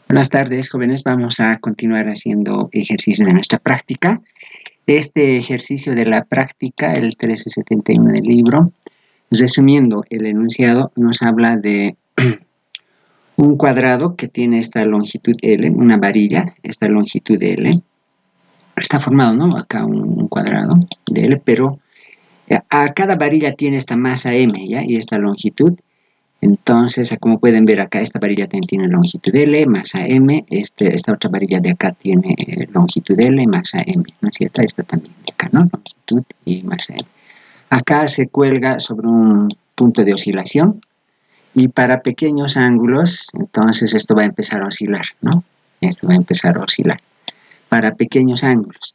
Buenas tardes, jóvenes. Vamos a continuar haciendo ejercicios de nuestra práctica. Este ejercicio de la práctica, el 1371 del libro, resumiendo el enunciado, nos habla de un cuadrado que tiene esta longitud L, una varilla, esta longitud L. Está formado, ¿no? Acá un cuadrado de L, pero a cada varilla tiene esta masa M, ¿ya? Y esta longitud. Entonces, como pueden ver acá, esta varilla también tiene longitud L, masa M, esta otra varilla de acá tiene longitud L, masa M, ¿no es cierto? Esta también de acá, ¿no? Longitud y masa M. Acá se cuelga sobre un punto de oscilación y para pequeños ángulos, entonces esto va a empezar a oscilar, ¿no? Esto va a empezar a oscilar para pequeños ángulos.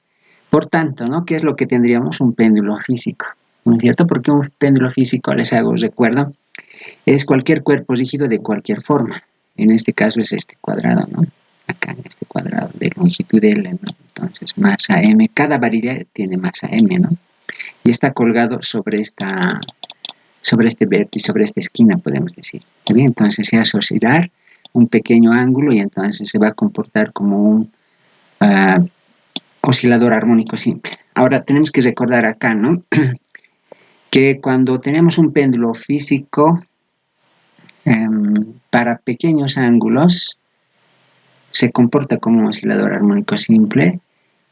Por tanto, ¿no? ¿Qué es lo que tendríamos? Un péndulo físico, ¿no es cierto? Porque un péndulo físico, les hago recuerdo, es cualquier cuerpo rígido de cualquier forma. En este caso es este cuadrado, ¿no? Acá en este cuadrado de longitud L, ¿no? Entonces, masa M, cada varilla tiene masa M, ¿no? Y está colgado sobre este vértice, sobre esta esquina, podemos decir. ¿Está bien? Entonces se hace oscilar un pequeño ángulo y entonces se va a comportar como un oscilador armónico simple. Ahora tenemos que recordar acá, ¿no? Que cuando tenemos un péndulo físico, para pequeños ángulos se comporta como un oscilador armónico simple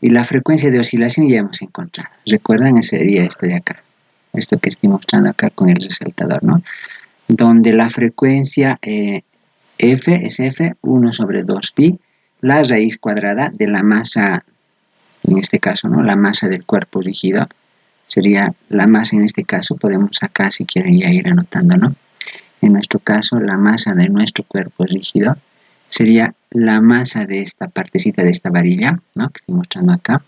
y la frecuencia de oscilación ya hemos encontrado. ¿Recuerdan? Ese sería esto de acá, esto que estoy mostrando acá con el resaltador, ¿no? Donde la frecuencia F es F, 1 sobre 2pi, la raíz cuadrada de la masa, en este caso, ¿no? La masa del cuerpo rígido sería la masa en este caso, podemos acá si quieren ya ir anotando, ¿no? En nuestro caso, la masa de nuestro cuerpo rígido sería la masa de esta partecita de esta varilla, ¿no? Que estoy mostrando acá,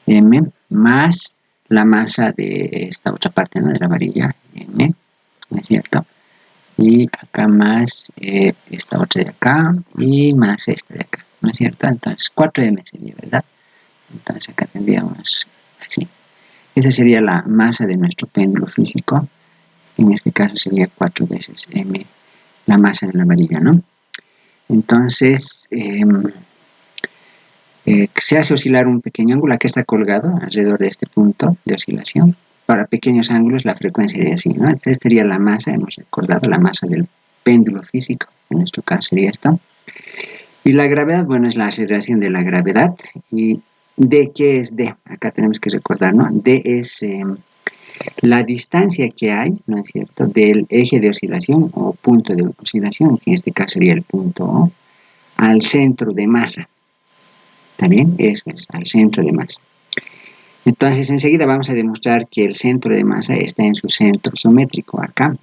M, más la masa de esta otra parte, ¿no? De la varilla, M, ¿no es cierto? Y acá más esta otra de acá y más esta de acá, ¿no es cierto? Entonces, 4M sería, ¿verdad? Entonces acá tendríamos así. Esa sería la masa de nuestro péndulo físico. En este caso sería 4 veces M, la masa de la varilla, ¿no? Entonces, se hace oscilar un pequeño ángulo, aquí está colgado alrededor de este punto de oscilación. Para pequeños ángulos la frecuencia sería así, ¿no? Esta sería la masa, hemos recordado la masa del péndulo físico, en nuestro caso sería esto. Y la gravedad, bueno, es la aceleración de la gravedad. ¿Y D qué es D? Acá tenemos que recordar, ¿no? D es la distancia que hay, ¿no es cierto?, del eje de oscilación o punto de oscilación, que en este caso sería el punto O, al centro de masa. ¿Está bien? Eso es, al centro de masa. Entonces, enseguida vamos a demostrar que el centro de masa está en su centro geométrico, acá,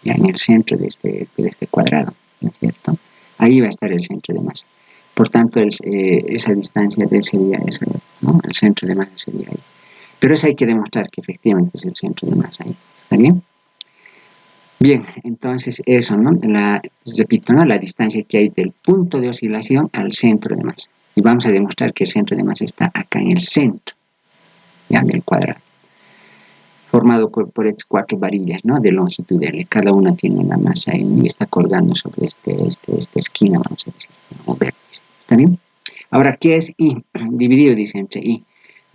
ya en el centro de este cuadrado, ¿no es cierto? Ahí va a estar el centro de masa. Por tanto, esa distancia D sería eso, ¿no? El centro de masa sería ahí. Pero eso hay que demostrar que efectivamente es el centro de masa ahí. ¿Está bien? Bien, entonces eso, ¿no? Repito, ¿no? La distancia que hay del punto de oscilación al centro de masa. Y vamos a demostrar que el centro de masa está acá en el centro, ¿ya? Del cuadrado. Formado por estas 4 varillas, ¿no? De longitud L. Cada una tiene una masa M y está colgando sobre esta esquina, vamos a decir, un vértice. ¿Está bien? Ahora, ¿qué es I? Dividido, dice, entre I.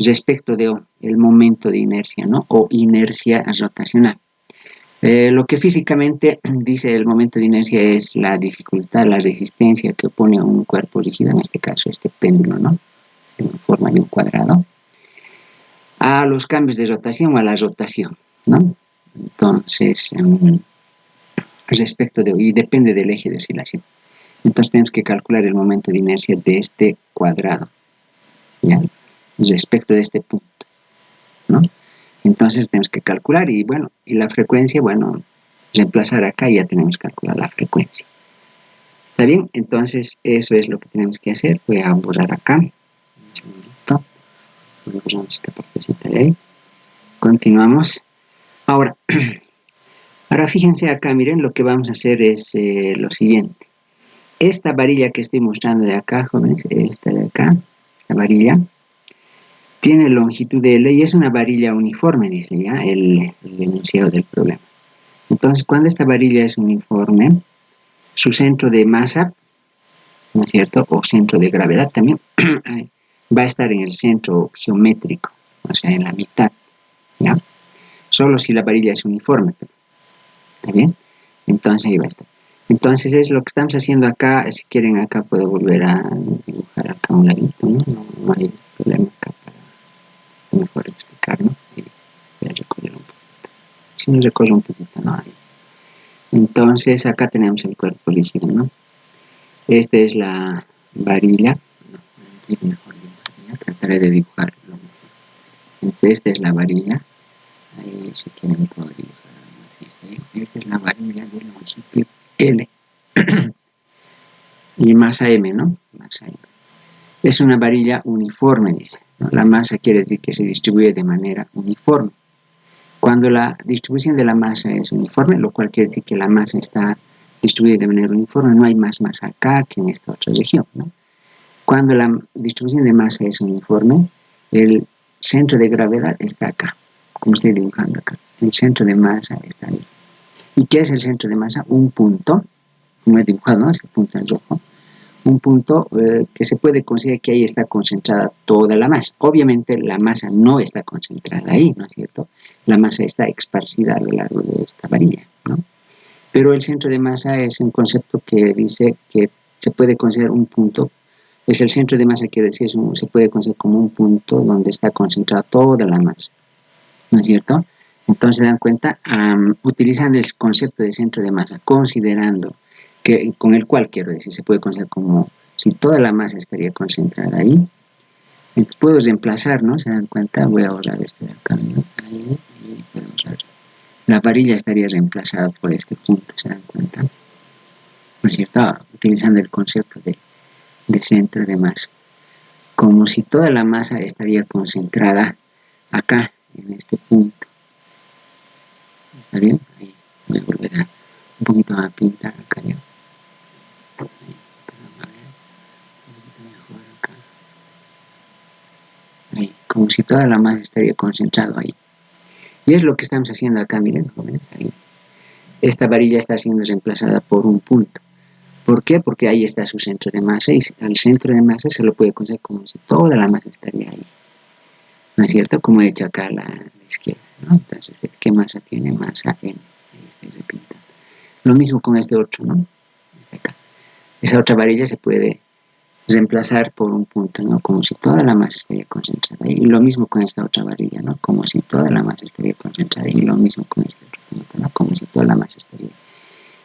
Respecto de O, el momento de inercia, ¿no? O inercia rotacional. Lo que físicamente dice el momento de inercia es la dificultad, la resistencia que opone a un cuerpo rígido, en este caso este péndulo, ¿no? En forma de un cuadrado, a los cambios de rotación o a la rotación, ¿no? Entonces, y depende del eje de oscilación. Entonces tenemos que calcular el momento de inercia de este cuadrado, ¿ya? Respecto de este punto, ¿no? Entonces tenemos que calcular y bueno, y la frecuencia, bueno, reemplazar acá y ya tenemos que calcular la frecuencia. ¿Está bien? Entonces eso es lo que tenemos que hacer. Voy a borrar acá. Un segundito. Borramos esta partecita de ahí. Continuamos. Ahora fíjense acá, miren, lo que vamos a hacer es lo siguiente. Esta varilla que estoy mostrando de acá, jóvenes, esta de acá, esta varilla, tiene longitud L y es una varilla uniforme, dice ya el enunciado del problema. Entonces, cuando esta varilla es uniforme, su centro de masa ¿no es cierto? O centro de gravedad también va a estar en el centro geométrico, o sea, en la mitad, ¿ya? Solo si la varilla es uniforme, ¿está bien? Entonces ahí va a estar. Entonces es lo que estamos haciendo acá. Si quieren acá puedo volver a dibujar acá un ladito, ¿no? No hay problema acá para mejor explicar, ¿no? Voy a recorrer un poquito. Si me recorro un poquito, ¿no? Ahí. Entonces acá tenemos el cuerpo líquido, ¿no? Esta es la varilla. No, mejor dibujar, trataré de dibujarlo mejor. Entonces esta es la varilla. Ahí si quieren puedo dibujar algo así, ¿está bien? Esta es la varilla de longitud L. Y masa M, ¿no? Masa M. Es una varilla uniforme, dice, ¿no? La masa quiere decir que se distribuye de manera uniforme. Cuando la distribución de la masa es uniforme, lo cual quiere decir que la masa está distribuida de manera uniforme, no hay más masa acá que en esta otra región, ¿no? Cuando la distribución de masa es uniforme, el centro de gravedad está acá, como estoy dibujando acá. El centro de masa está ahí. ¿Y qué es el centro de masa? Un punto, como he dibujado, ¿no? Este punto en rojo. Un punto que se puede considerar que ahí está concentrada toda la masa. Obviamente la masa no está concentrada ahí, ¿no es cierto? La masa está esparcida a lo largo de esta varilla, ¿no? Pero el centro de masa es un concepto que dice que se puede considerar un punto. Es el centro de masa, quiere decir, se puede considerar como un punto donde está concentrada toda la masa, ¿no es cierto? Entonces, se dan cuenta, utilizando el concepto de centro de masa, considerando que, con el cual quiero decir, se puede considerar como si toda la masa estaría concentrada ahí. Entonces, puedo reemplazar, ¿no? Se dan cuenta, voy a borrar este de acá, ¿no? Ahí puedo borrar. La varilla estaría reemplazada por este punto, se dan cuenta, ¿no es cierto? Utilizando el concepto de centro de masa, como si toda la masa estaría concentrada acá, en este punto. ¿Está bien? Ahí voy a volver a un poquito a pintar acá ya. Ahí, perdón, a ver, un poquito mejor acá. Ahí, como si toda la masa estaría concentrada ahí. Y es lo que estamos haciendo acá, miren, jóvenes, ahí. Esta varilla está siendo reemplazada por un punto. ¿Por qué? Porque ahí está su centro de masa y al centro de masa se lo puede considerar como si toda la masa estaría ahí. ¿No es cierto? Como he hecho acá a la izquierda, ¿no? Entonces, ¿qué masa tiene? Masa M. Ahí estoy repintando. Lo mismo con este otro, ¿no? Acá. Esa otra varilla se puede reemplazar por un punto, ¿no? Como si toda la masa estaría concentrada ahí. Y lo mismo con esta otra varilla, ¿no? Como si toda la masa estaría concentrada ahí. Y lo mismo con este otro punto, ¿no? Como si toda la masa estaría ahí.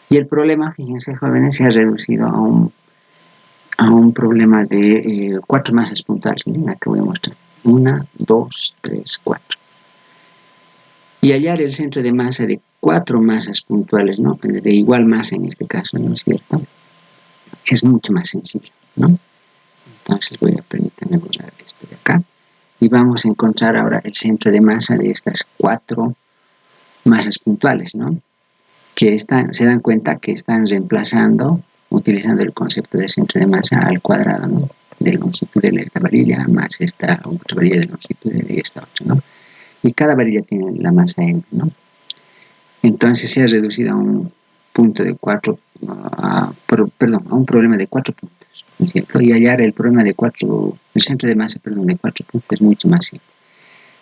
Y el problema, fíjense, jóvenes, se ha reducido a un problema de 4 masas puntuales. Miren, acá voy a mostrar. 1, 2, 3, 4. Y hallar el centro de masa de 4 masas puntuales, ¿no? De igual masa en este caso, ¿no es cierto? Es mucho más sencillo, ¿no? Entonces voy a permitirme borrar esto de acá. Y vamos a encontrar ahora el centro de masa de estas 4 masas puntuales, ¿no? Que se dan cuenta que están reemplazando, utilizando el concepto de centro de masa al cuadrado, ¿no? De longitud de esta varilla más esta otra varilla de longitud de esta otra, ¿no? Y cada varilla tiene la masa M, ¿no? Entonces se ha reducido a un punto de 4, a un problema de 4 puntos, ¿no es cierto? Y hallar el problema de 4, el centro de masa, perdón, de 4 puntos es mucho más simple.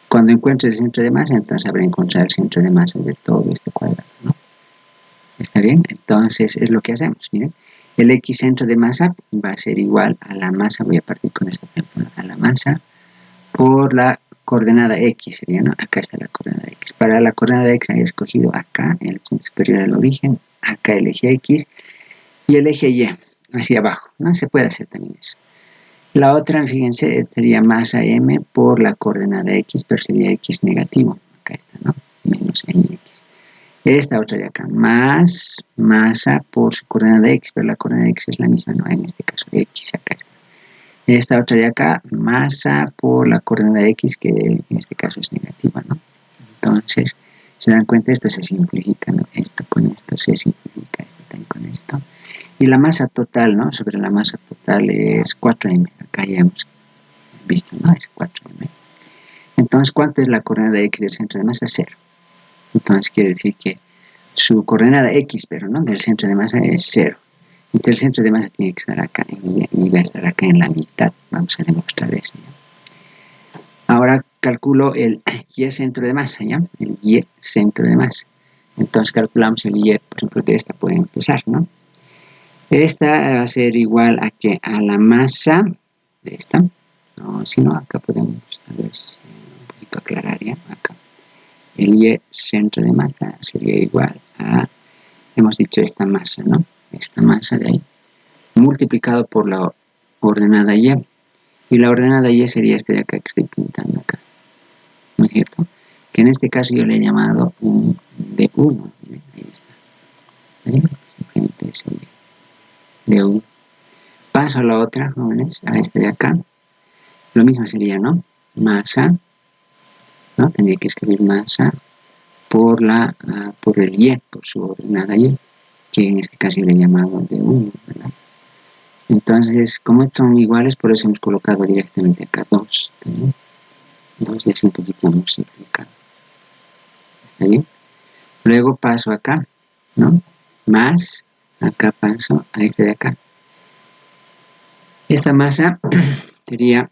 Cuando encuentre el centro de masa, entonces habrá encontrado el centro de masa de todo este cuadrado, ¿no? ¿Está bien? Entonces es lo que hacemos, miren. El X centro de masa va a ser igual a la masa, voy a partir con esta ejemplo, a la masa por la coordenada X, sería, ¿no? Acá está la coordenada X. Para la coordenada X he escogido acá, en el punto superior del origen, acá el eje X y el eje Y hacia abajo, ¿no? Se puede hacer también eso. La otra, fíjense, sería masa M por la coordenada X, pero sería X negativo. Acá está, ¿no? Menos MX. Esta otra de acá, más masa por su coordenada X, pero la coordenada X es la misma, ¿no? En este caso, X, acá está. Esta otra de acá, masa por la coordenada X, que en este caso es negativa, ¿no? Entonces, se dan cuenta, esto se simplifica, ¿no? Esto con esto se simplifica, esto también con esto. Y la masa total, ¿no? Sobre la masa total es 4M, acá ya hemos visto, ¿no? Es 4M. Entonces, ¿cuánto es la coordenada X del centro de masa? 0. Entonces, quiere decir que su coordenada X, pero no del centro de masa es 0. Entonces el centro de masa tiene que estar acá y va a estar acá en la mitad. Vamos a demostrar eso, ¿ya? Ahora calculo el Y centro de masa, ¿ya? El Y centro de masa. Entonces calculamos el Y, por ejemplo, de esta puede empezar, ¿no? Esta va a ser igual a que a la masa de esta. No, si no, acá podemos tal vez un poquito aclarar, ¿ya? Acá. El Y centro de masa sería igual a, hemos dicho esta masa, ¿no? Esta masa de ahí, multiplicado por la ordenada Y. Y la ordenada Y sería este de acá que estoy pintando acá. ¿No es cierto? Que en este caso yo le he llamado un D1. Ahí está. ¿Vale? Simplemente es el D1. Paso a la otra, jóvenes, a este de acá. Lo mismo sería, ¿no? Masa, ¿no? Tendría que escribir masa por el Y, por su ordenada Y, que en este caso yo le he llamado D1, ¿verdad? Entonces, como son iguales, por eso hemos colocado directamente acá 2. ¿Está bien? 2 y así un poquito hemos simplificado. ¿Está bien? Luego paso acá, ¿no? Más, acá paso a este de acá. Esta masa sería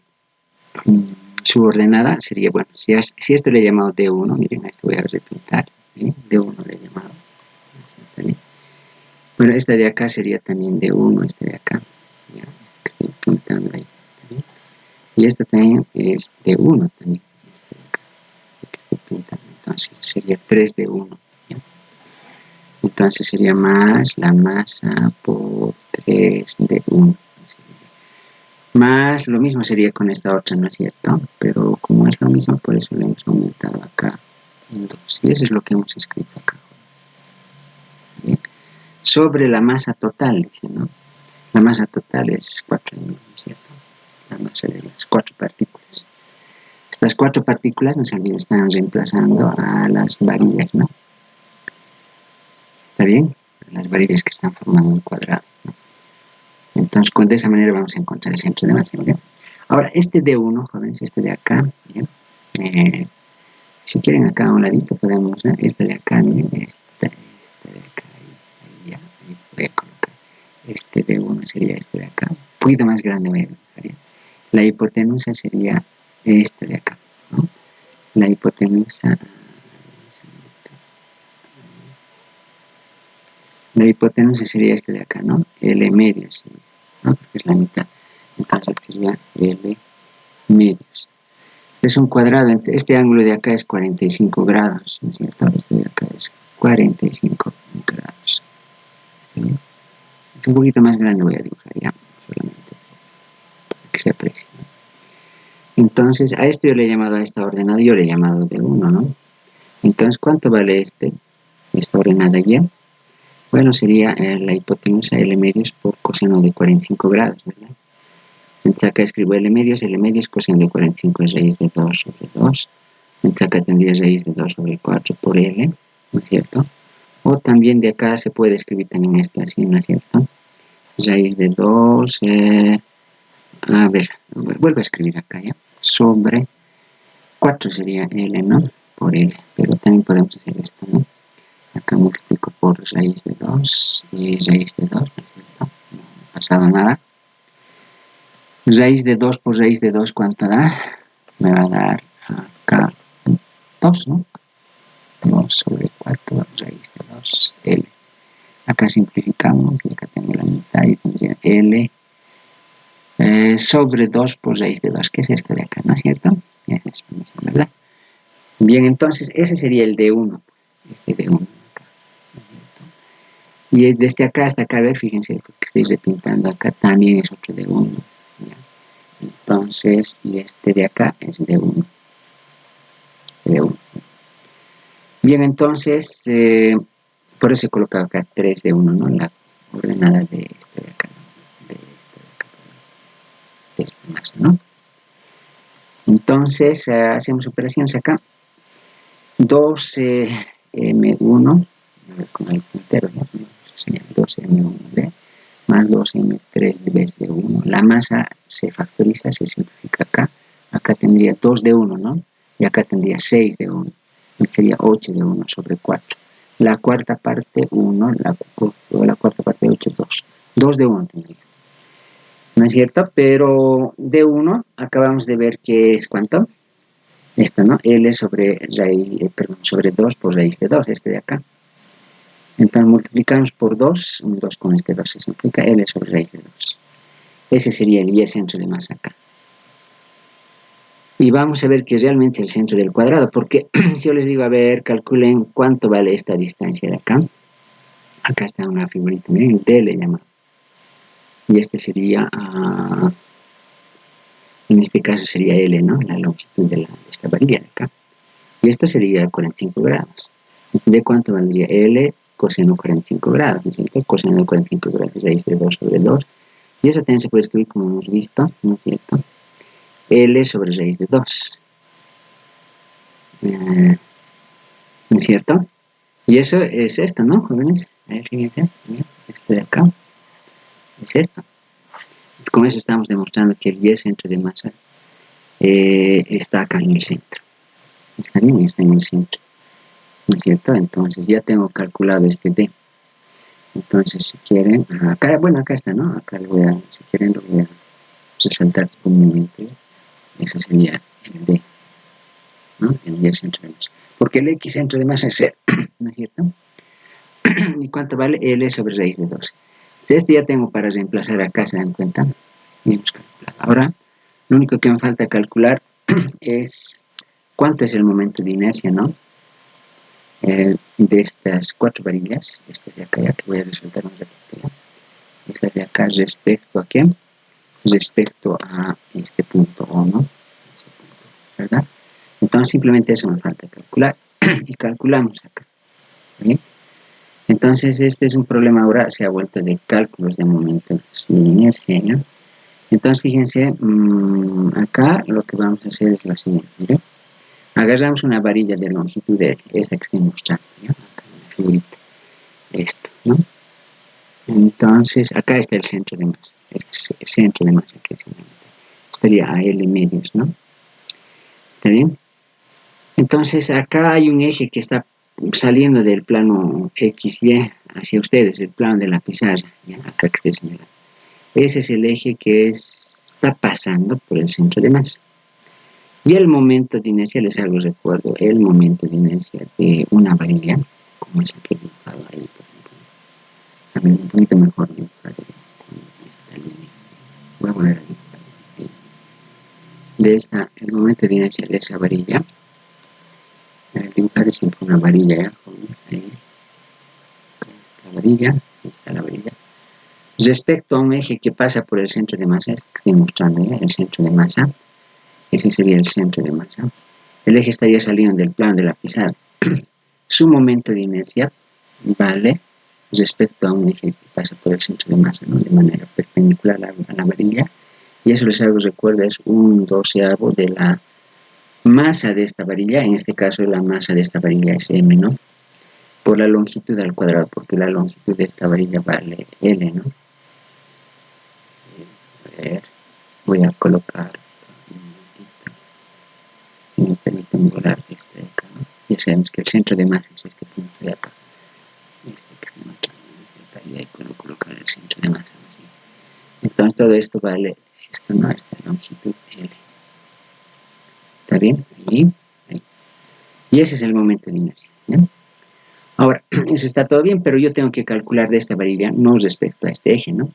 su ordenada, sería, bueno, si esto le he llamado D1, miren, a esto voy a repintar, ¿sí? D1 le he llamado. ¿Está bien? Bueno, esta de acá sería también D1, este de acá, ya, este que estoy pintando ahí. ¿Está bien? Y esta también es D1 también, este de acá, este que estoy pintando, entonces sería 3D1. ¿Ya? Entonces sería más la masa por 3D1. Más lo mismo sería con esta otra, ¿no es cierto? Pero como es lo mismo, por eso lo hemos aumentado acá en 2. Y eso es lo que hemos escrito acá. ¿Bien? Sobre la masa total, dice, ¿no? La masa total es 4, ¿no es cierto? La masa de las 4 partículas. Estas 4 partículas, no se olviden, están reemplazando a las varillas, ¿no? ¿Está bien? Las varillas que están formando un cuadrado, ¿no? Entonces, de esa manera vamos a encontrar el centro de masa, ¿bien? Ahora, este D1, jóvenes, este de acá, ¿bien? Si quieren acá a un ladito podemos, ¿no? Este de acá, miren, este de acá, ahí voy a colocar. Este D1 sería este de acá, un poquito más grande voy a dibujar, ¿ya? La hipotenusa sería este de acá, ¿no? La hipotenusa sería este de acá, ¿no? L medios, ¿no? Porque es la mitad. Entonces sería L medios. Es un cuadrado, este ángulo de acá es 45 grados, ¿no es cierto? Este de acá es 45 grados. ¿Sí? Es un poquito más grande, voy a dibujar ya, solamente para que se aprecie, ¿no? Entonces, a esto yo le he llamado, a esta ordenada, yo le he llamado D1, ¿no? Entonces, ¿cuánto vale esta ordenada Y? Bueno, sería la hipotenusa L medios por coseno de 45 grados, ¿verdad? Entonces acá escribo L medios coseno de 45 es raíz de 2 sobre 2. Entonces acá tendría raíz de 2 sobre 4 por L, ¿no es cierto? O también de acá se puede escribir también esto así, ¿no es cierto? Raíz de 2, a ver, vuelvo a escribir acá, ¿ya? Sobre 4 sería L, ¿no? Por L, pero también podemos hacer esto, ¿no? Acá multiplico por raíz de 2 y raíz de 2, ¿no es cierto? No ha pasado nada. Raíz de 2 por raíz de 2, ¿cuánto da? Me va a dar acá 2, ¿no? 2 sobre 4, raíz de 2, L. Acá simplificamos y acá tengo la mitad y tendría L sobre 2 por raíz de 2, que es esto de acá, ¿no es cierto? Esa es la misma, ¿verdad? Bien, entonces ese sería el D1, este D1 acá, ¿no es cierto? Y desde acá hasta acá, a ver, fíjense esto que estoy repintando acá también es otro D1, ¿ya? Entonces, y este de acá es D1. Bien, entonces, por eso he colocado acá 3 de 1, ¿no? La ordenada de este de acá, ¿no? De este de acá, de esta masa, ¿no? Entonces, hacemos operaciones acá. 2M1, a ver con el puntero, ¿no? 2M1D más 2M3 de 1. La masa se factoriza, se simplifica acá. Acá tendría 2 de 1, ¿no? Y acá tendría 6 de 1. Sería 8 de 1 sobre 4. La cuarta parte 1, la cuarta parte de 8, 2. 2 de 1 tendría, ¿no es cierto? Pero de 1 acabamos de ver que es ¿cuánto? Esto, ¿no? L sobre raíz, sobre 2 por raíz de 2, este de acá. Entonces multiplicamos por 2, un 2 con este 2 se simplifica, L sobre raíz de 2. Ese sería el Y centro de masa acá. Y vamos a ver que es realmente el centro del cuadrado, porque si yo les digo, a ver, calculen cuánto vale esta distancia de acá. Acá está una figurita, miren, D le llama. Y este sería, en este caso sería L, ¿no? La longitud de esta varilla de acá. Y esto sería 45 grados. Entonces, ¿de cuánto valdría L coseno 45 grados? ¿No es cierto? Coseno de 45 grados, raíz de 2 sobre 2. Y eso también se puede escribir como hemos visto, ¿no es cierto? L sobre raíz de 2. ¿No es cierto? Y eso es esto, ¿no, jóvenes? Fíjense, esto de acá es esto. Con eso estamos demostrando que el Y centro de masa está acá en el centro. Está bien, está en el centro. ¿No es cierto? Entonces ya tengo calculado este D. Entonces si quieren, acá, bueno, acá está, ¿no? Acá lo voy a, si quieren lo voy a resaltar por un momento. Ese sería el D, ¿no? El Y centro de masa. Porque el X centro de masa es 0, ¿no es cierto? ¿Y cuánto vale? L sobre raíz de 2. Este ya tengo para reemplazar acá, ¿se dan cuenta? Hemos calculado. Ahora, lo único que me falta calcular es cuánto es el momento de inercia, ¿no? De estas 4 varillas, estas de acá, ya que voy a resaltar un ratito ya. Estas de acá respecto a qué? Respecto a este punto O, ¿no? Este punto, ¿verdad? Entonces simplemente eso me falta calcular y calculamos acá. ¿Bien? Entonces este es un problema ahora, se ha vuelto de cálculos de momentos de inercia, ¿ya? Entonces fíjense, acá lo que vamos a hacer es lo siguiente, ¿ya? Agarramos una varilla de longitud de esta que estoy mostrando, ¿ya? Acá en la figurita, esto, ¿no? Entonces acá está el centro de masa, este es el centro de masa que estaría a L medios, ¿no? ¿Está bien? Entonces acá hay un eje que está saliendo del plano XY hacia ustedes, el plano de la pizarra, ¿ya? Acá que estoy señalando. Ese es el eje que está pasando por el centro de masa. Y el momento de inercia, les hago recuerdo, el momento de inercia de una varilla, como esa que he dibujado ahí, por ejemplo. También un poquito mejor dibujar con esta línea. Voy a volver a dibujar. El momento de inercia de esa varilla, dibujar siempre una varilla, ¿ya? Ahí. La varilla, ahí está la varilla. Respecto a un eje que pasa por el centro de masa, este que estoy mostrando, ¿ya? El centro de masa. Ese sería el centro de masa. El eje estaría saliendo del plano de la pizarra. Su momento de inercia vale respecto a un eje que pasa por el centro de masa, ¿no? De manera perpendicular a la varilla. Y eso les hago recuerdo, es 1/12 de la masa de esta varilla. En este caso la masa de esta varilla es M, ¿no? Por la longitud al cuadrado, porque la longitud de esta varilla vale L, ¿no? A ver, voy a colocar si me permiten volar este de acá, ¿no? Ya sabemos que el centro de masa es este punto de acá, este que estoy mostrando, ¿no? Y ahí puedo colocar el centro de masa, ¿no? Entonces todo esto vale, esto no, esta longitud L. ¿Está bien? Ahí. Y ese es el momento de inercia, ¿ya? Ahora, eso está todo bien, pero yo tengo que calcular de esta varilla, no respecto a este eje, ¿no?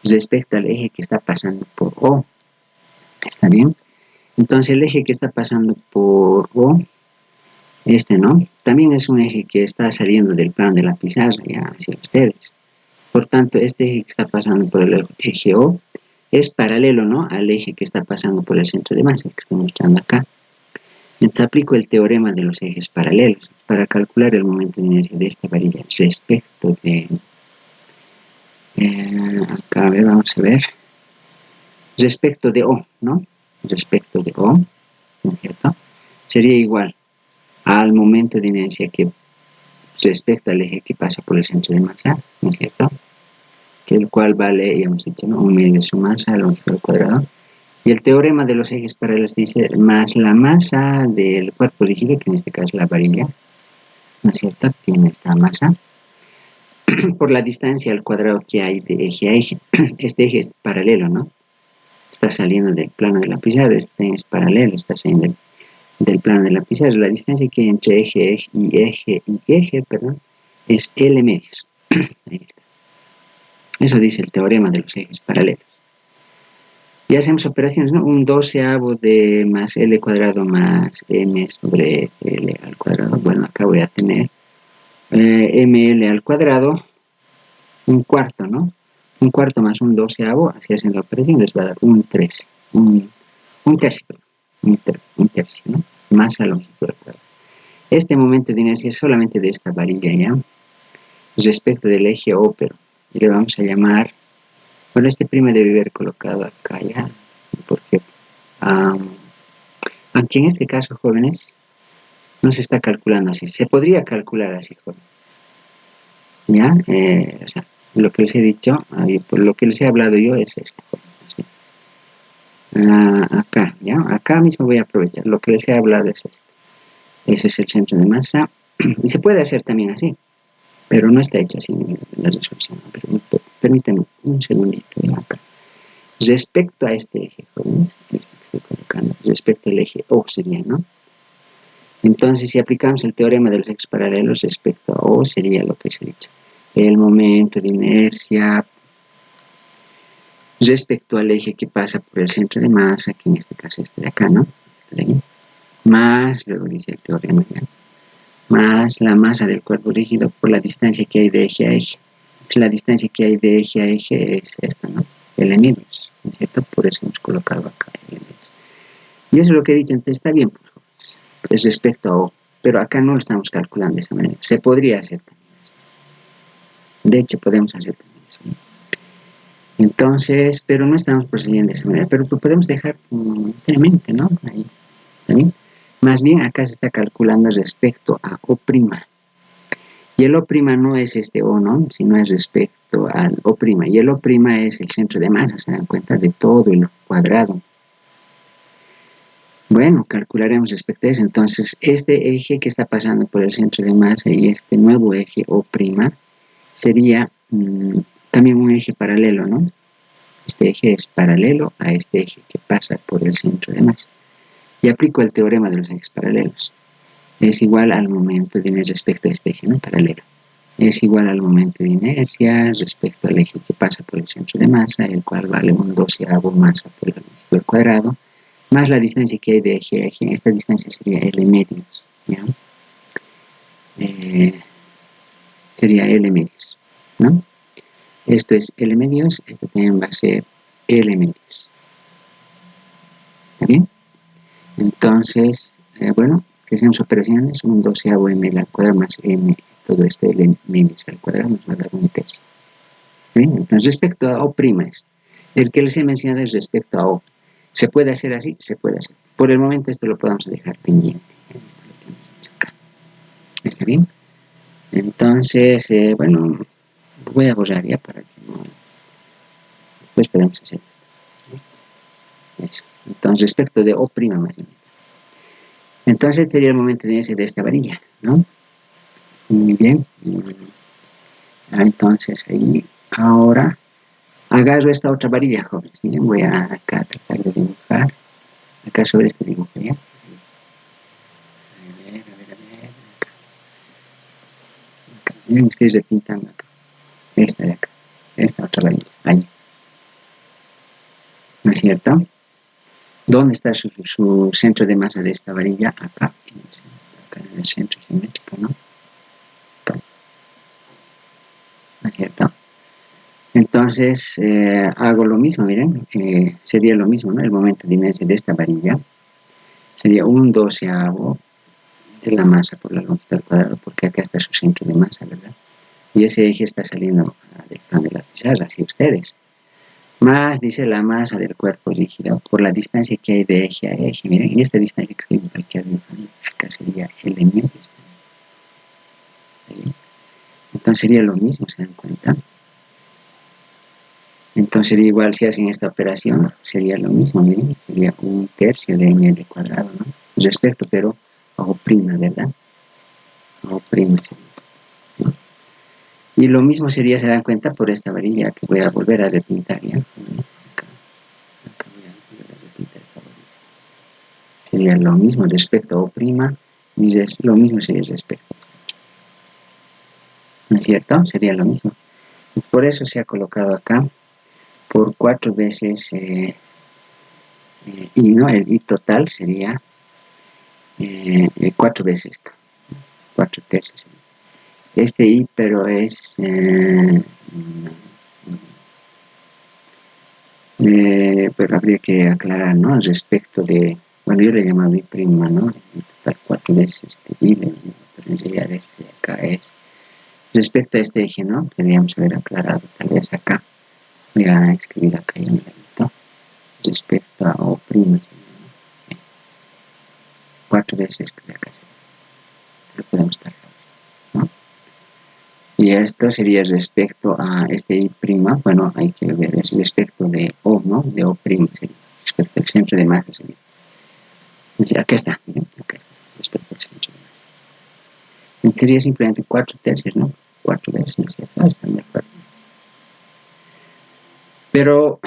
Respecto al eje que está pasando por O. ¿Está bien? Entonces el eje que está pasando por O, este, ¿no? También es un eje que está saliendo del plano de la pizarra ya hacia ustedes. Por tanto, este eje que está pasando por el eje O es paralelo, ¿no? Al eje que está pasando por el centro de masa, que estoy mostrando acá. Entonces aplico el teorema de los ejes paralelos para calcular el momento de inercia de esta varilla respecto de... acá, a ver, vamos a ver. Respecto de O, ¿no? Respecto de O, ¿no es cierto? Sería igual al momento de inercia que respecto al eje que pasa por el centro de masa, ¿no es cierto? Que el cual vale, ya hemos dicho, ¿no? 1/2 de su masa, longitud al cuadrado. Y el teorema de los ejes paralelos dice más la masa del cuerpo rígido, que en este caso es la varilla, ¿no es cierto? Tiene esta masa. por la distancia al cuadrado que hay de eje a eje. Este eje es paralelo, ¿no? Está saliendo del plano de la pizarra, este es paralelo, está saliendo del plano de la pizarra. La distancia que hay entre eje, perdón, es L medios. Ahí está. Eso dice el teorema de los ejes paralelos. Y hacemos operaciones, ¿no? Un doceavo de más L cuadrado más M sobre L al cuadrado. Bueno, acá voy a tener ML al cuadrado, un cuarto, ¿no? Un cuarto más un doceavo, así hacen la operación, les va a dar un tercio, un tercio, perdón, un tercio, ¿no? Más la longitud al cuadrado. Este momento de inercia es solamente de esta varilla, ¿ya? Respecto del eje O, pero le vamos a llamar, bueno, este primo debe haber colocado acá, ¿ya? Porque, aunque en este caso, jóvenes, no se está calculando así, se podría calcular así, jóvenes, ¿ya? O sea, lo que les he dicho, por lo que les he hablado yo es esto, ¿sí? Acá, ¿ya? Acá mismo voy a aprovechar, lo que les he hablado es esto. Ese es el centro de masa, y se puede hacer también así, pero no está hecho así en la resolución. Permítanme un segundito, ¿ya? Acá. Respecto a este eje, jóvenes, este que estoy colocando, respecto al eje O sería, ¿no? Entonces, si aplicamos el teorema de los ejes paralelos respecto a O, sería lo que les he dicho. El momento de inercia respecto al eje que pasa por el centro de masa, que en este caso este de acá, ¿no? Este de ahí, más, luego dice el teorema, ¿ya? Más la masa del cuerpo rígido por la distancia que hay de eje a eje. La distancia que hay de eje a eje es esta, ¿no? L medios, ¿no es cierto? Por eso hemos colocado acá L medios. Y eso es lo que he dicho, entonces está bien, pues, es respecto a O, pero acá no lo estamos calculando de esa manera. Se podría hacer también esto. De hecho, podemos hacer también eso, ¿no? Entonces, pero no estamos procediendo de esa manera, pero podemos dejar enteramente, ¿no? Ahí, ¿también? Más bien acá se está calculando respecto a O'. Y el O' no es este O, ¿no? Sino es respecto al O'. Y el O' es el centro de masa, se dan cuenta, de todo el cuadrado. Bueno, calcularemos respecto a eso. Entonces, este eje que está pasando por el centro de masa y este nuevo eje O' sería también un eje paralelo, ¿no? Este eje es paralelo a este eje que pasa por el centro de masa. Y aplico el teorema de los ejes paralelos. Es igual al momento de inercia respecto a este eje, ¿no? Paralelo. Es igual al momento de inercia respecto al eje que pasa por el centro de masa, el cual vale un doceavo masa por la longitud al cuadrado, más la distancia que hay de eje a eje. Esta distancia sería L medios, ¿ya? Sería L medios, ¿no? Esto es L medios, esto también va a ser L medios. ¿Está bien? Entonces, bueno, si hacemos operaciones, un doceavo m al cuadrado más m, todo esto L medios al cuadrado nos va a dar un tercio. ¿Sí? Entonces, respecto a O' es, el que les he mencionado es respecto a O. ¿Se puede hacer así? Se puede hacer. Por el momento esto lo podemos dejar pendiente. Esto es lo que hemos hecho acá. ¿Está bien? Entonces, bueno, voy a borrar ya para que no... Después podemos hacer esto. Eso. Entonces, respecto de O' más bien. Entonces, este sería el momento de inercia de esta varilla, ¿no? Muy bien. Entonces, ahí, ahora, agarro esta otra varilla, jóvenes. Miren, voy a acá tratar de dibujar. Acá sobre este dibujo, ¿ya? A ver, acá. Miren, estoy repintando acá. Esta de acá. Esta otra varilla. Ahí. ¿No es cierto? ¿Dónde está su centro de masa de esta varilla? Acá en el centro geométrico, ¿no? Acá. ¿No es cierto? Entonces, hago lo mismo, miren. Sería lo mismo, ¿no? El momento de inercia de esta varilla sería un doceavo de la masa por la longitud al cuadrado, porque acá está su centro de masa, ¿verdad? Y ese eje está saliendo del plano de la pizarra, así ustedes. Más, dice, la masa del cuerpo rígido por la distancia que hay de eje a eje. Miren, y esta distancia que estoy aquí dibujando, acá sería L medios. Entonces sería lo mismo, ¿se dan cuenta? Entonces sería igual si hacen esta operación, sería lo mismo, miren, sería un tercio de m al cuadrado, ¿no? Respecto, pero a O', ¿verdad? A O' sería, ¿no? Y lo mismo sería, se dan cuenta, por esta varilla que voy a volver a repintar, ¿ya? Acá voy a volver a repintar esta varilla. Sería lo mismo respecto a O', y lo mismo sería respecto a esta. ¿No es cierto? Sería lo mismo. Por eso se ha colocado acá por 4 veces y, ¿no? El I total sería 4 veces esto. 4 tercios. Este I, pero es pero habría que aclarar, ¿no? Respecto de, bueno, yo le he llamado I', ¿no? En total 4 veces este I, pero en realidad este de acá es respecto a este eje, ¿no? Deberíamos haber aclarado, tal vez acá. Voy a escribir acá ya un ladito. Respecto a O', ¿no? 4 veces esto de acá. Lo podemos estar ¿no? Y esto sería respecto a este I', bueno, hay que ver, es respecto de O, ¿no? De O', sería, respecto al centro de masa sería. Entonces, acá está, miren, acá está, respecto al centro de masa. Entonces, sería simplemente 4 tercios, ¿no? 4 veces, ¿no es cierto? Están de acuerdo. Pero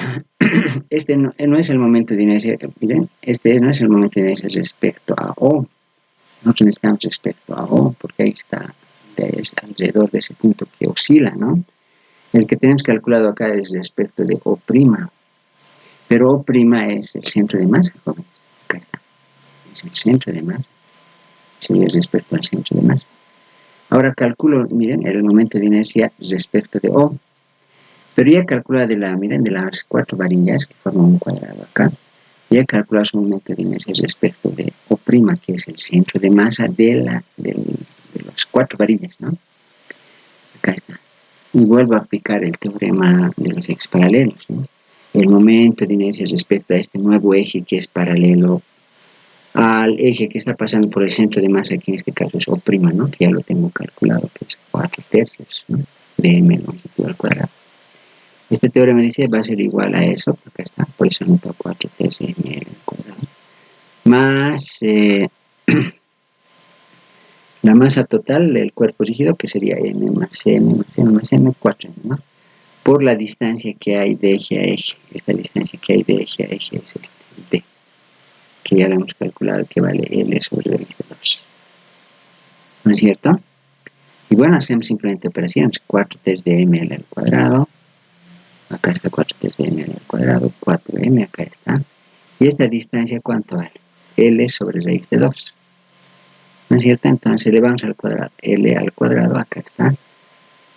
este no es el momento de inercia, miren, este no es el momento de inercia respecto a O. Nosotros necesitamos respecto a O, porque ahí está, es alrededor de ese punto que oscila, ¿no? El que tenemos calculado acá es respecto de O', pero O' es el centro de masa, jóvenes. Acá está, es el centro de masa, sería respecto al centro de masa. Ahora calculo, miren, el momento de inercia respecto de O, pero ya calcula miren, de las 4 varillas que forman un cuadrado acá, ya calcula su momento de inercia respecto de O', que es el centro de masa de las 4 varillas, ¿no? Acá está. Y vuelvo a aplicar el teorema de los ejes paralelos, ¿no? El momento de inercia respecto a este nuevo eje que es paralelo al eje que está pasando por el centro de masa, que en este caso es O', ¿no? Que ya lo tengo calculado, que es 4 tercios, ¿no? De m longitud al cuadrado. Este teorema dice va a ser igual a eso, acá está, por eso anoto 4 tercios de m al cuadrado, más la masa total del cuerpo rígido, que sería m más m más m más m, 4m, ¿no? Por la distancia que hay de eje a eje. Esta distancia que hay de eje a eje es este, d, que ya lo hemos calculado que vale L sobre raíz de 2. ¿No es cierto? Y bueno, hacemos simplemente operaciones. 4 tercios de m al cuadrado. Acá está 4 tercios de m al cuadrado. 4m, acá está. ¿Y esta distancia cuánto vale? L sobre raíz de 2. ¿No es cierto? Entonces elevamos al cuadrado. L al cuadrado, acá está.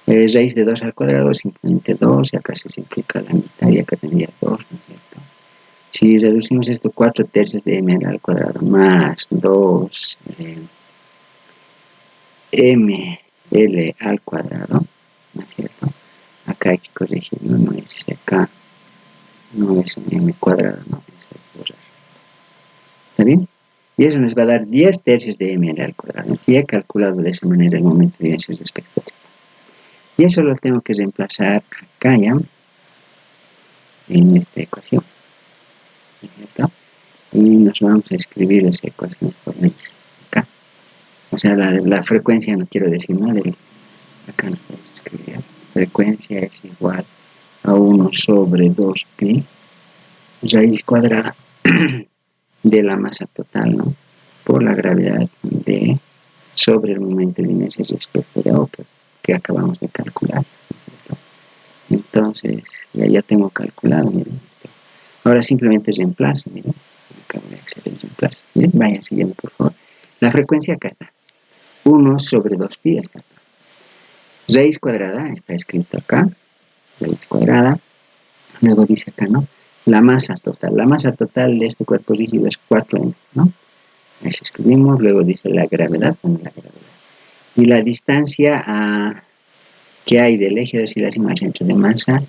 Raíz de 2 al cuadrado es simplemente 2. Y acá se simplifica la mitad y acá tendría 2, ¿no es cierto? Si reducimos esto, 4 tercios de m al cuadrado más 2 m L al cuadrado, ¿no es cierto? Acá hay que corregir, no es acá, no es un m cuadrado, no, eso hay que borrar. ¿Está bien? Y eso nos va a dar 10 tercios de m al cuadrado. Entonces ya he calculado de esa manera el momento de inercia respecto a esto. Y eso lo tengo que reemplazar acá ya, en esta ecuación. ¿No es cierto? Y nos vamos a escribir esa ecuación por x acá. O sea, la frecuencia, no quiero decir, ¿no? Acá nos podemos escribir. Frecuencia es igual a 1 sobre 2pi raíz cuadrada de la masa total, ¿no? Por la gravedad de sobre el momento de inercia respecto de O que acabamos de calcular, ¿no? Entonces, ya tengo calculado, miren. Ahora simplemente reemplazo, miren. Acá voy a hacer el reemplazo. Miren, vayan siguiendo, por favor. La frecuencia acá está. 1 sobre 2pi está acá. Raíz cuadrada está escrito acá. Raíz cuadrada. Luego dice acá, ¿no? La masa total. La masa total de este cuerpo rígido es 4m, ¿no? Ahí escribimos. Luego dice la gravedad. Bueno, la gravedad. Y la distancia que hay del eje de oscilación al centro de masa